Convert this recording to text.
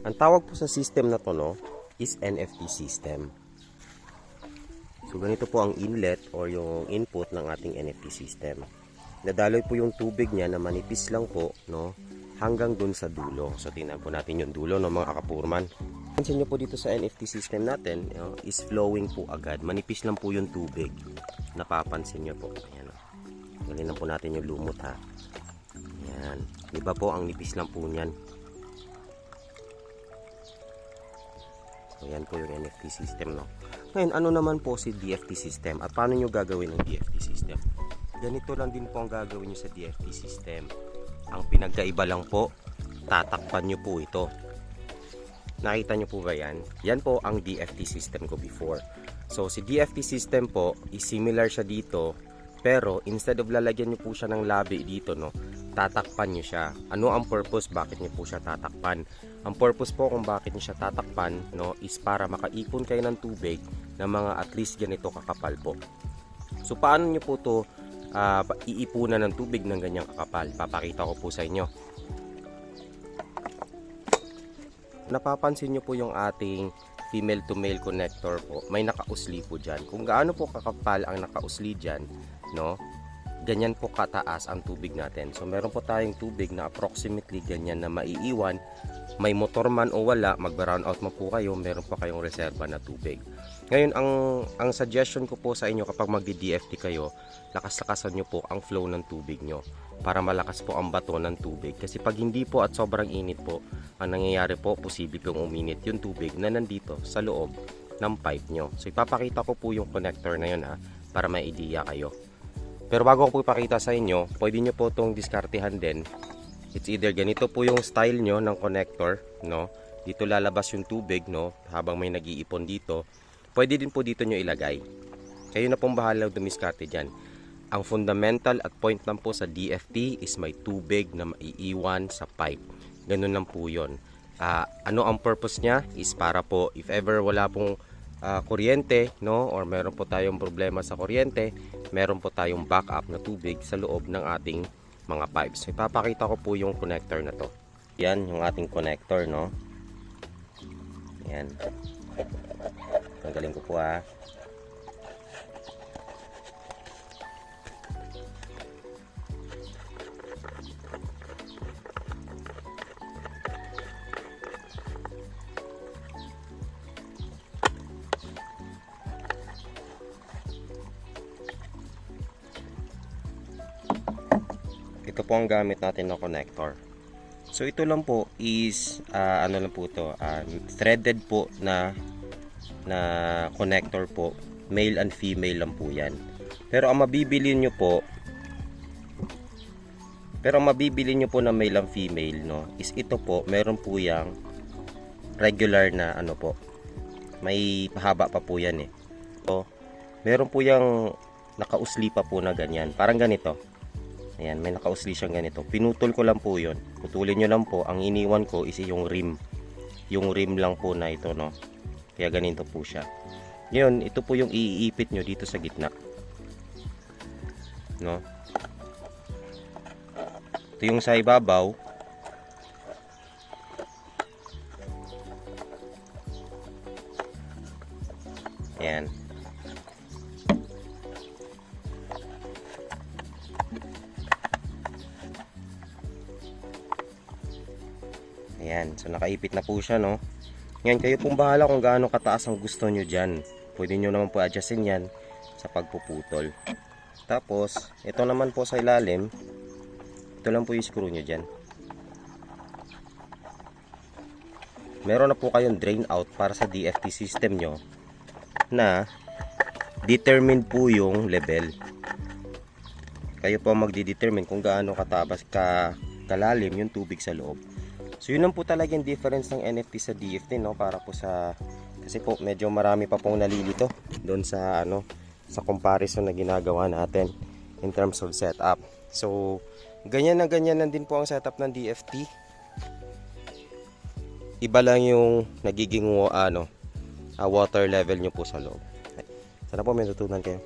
Ang tawag po sa system na to, no, is NFT system. So ganito po ang inlet or yung input ng ating NFT system. Nadaloy po yung tubig niya na manipis lang po, no, hanggang dun sa dulo. So tingnan po natin yung dulo, no, mga kapurman. Pansin nyo po dito sa NFT system natin, is flowing po agad. Manipis lang po yung tubig. Napapansin nyo po. Ayan, o. Galing lang po natin yung lumot, ha. Ayan. Diba po, ang nipis lang po niyan. So yan po yung NFT system, no. Ngayon, ano naman po si DFT system? At paano nyo gagawin ang DFT system? Ganito lang din po ang gagawin nyo sa DFT system. Ang pinagkaiba lang po, tatakpan nyo po ito. Nakita nyo po ba yan? Yan po ang DFT system ko before. So si DFT system po is similar siya dito, pero instead of lalagyan nyo po siya ng labi dito, no, tatakpan nyo siya. Ano ang purpose? Bakit nyo po siya tatakpan? Ang purpose po kung bakit nyo siya tatakpan, no, is para makaipon kayo ng tubig na mga at least ganito kakapal po. So paano nyo po to iipunan ng tubig ng ganyang kakapal? Papakita ko po sa inyo. Napapansin nyo po yung ating female to male connector po, may nakausli po dyan. Kung gaano po kakapal ang nakausli dyan, no, ganyan po kataas ang tubig natin. So meron po tayong tubig na approximately ganyan na maiiwan. May motor man o wala, mag-brown out mo po kayo, meron po kayong reserva na tubig. Ngayon, ang suggestion ko po sa inyo kapag magdi-DFT kayo, lakas-lakasan nyo po ang flow ng tubig nyo para malakas po ang bato ng tubig. Kasi pag hindi po at sobrang init po, ang nangyayari po, posible pong uminit yung tubig na nandito sa loob ng pipe nyo. So ipapakita ko po yung connector na yun, para may idea kayo. Pero bago ko po ipakita sa inyo, pwede nyo po itong diskartehan din. It's either ganito po yung style nyo ng connector, no? Dito lalabas yung tubig, no? Habang may nag-iipon dito. Pwede din po dito nyo ilagay. Kayo na pong bahala dumiskarte dyan. Ang fundamental at point lang po sa DFT is may tubig na maiiwan sa pipe. Ganun lang po yun. Ano ang purpose niya? Is para po, if ever wala pong kuryente, no? Or meron po tayong problema sa kuryente, meron po tayong backup na tubig sa loob ng ating mga pipes. So ipapakita ko po yung connector na to. Yan yung ating connector, no? Yan. Tanggalin ko po, Ito po ang gamit natin na connector. So ito lang po is ano lang po to, threaded po na connector po, male and female lang po yan. Pero ang mabibili nyo po na male and female, no, is ito po, meron po yang regular na ano po, may pahaba pa po yan So meron po yang nakausli pa po na ganyan, parang ganito. Ayan, may nakausli siyang ganito. Pinutol ko lang po yun. Putulin nyo lang po. Ang iniwan ko is yung rim. Yung rim lang po na ito, no. Kaya ganito po siya. Ngayon, ito po yung iipit nyo dito sa gitna. No. Ito yung sa ibabaw. Ayan. Ayan, so nakaipit na po siya, no. Ngayon, kayo pong bahala kung gaano kataas ang gusto nyo dyan. Pwede nyo naman po adjustin yan sa pagpuputol. Tapos, ito naman po sa ilalim, ito lang po yung screw nyo dyan. Meron na po kayong drain out para sa DFT system nyo na determined po yung level. Kayo po magdi-determine kung gaano kalalim yung tubig sa loob. So yun lang po talaga yung difference ng NFT sa DFT, no, para po sa, kasi po medyo marami pa pong nalilito doon sa sa comparison na ginagawa natin in terms of setup. So ganyan na din po ang setup ng DFT. Iba lang yung nagiging water level nyo po sa loob. Sana po may natutunan kayo.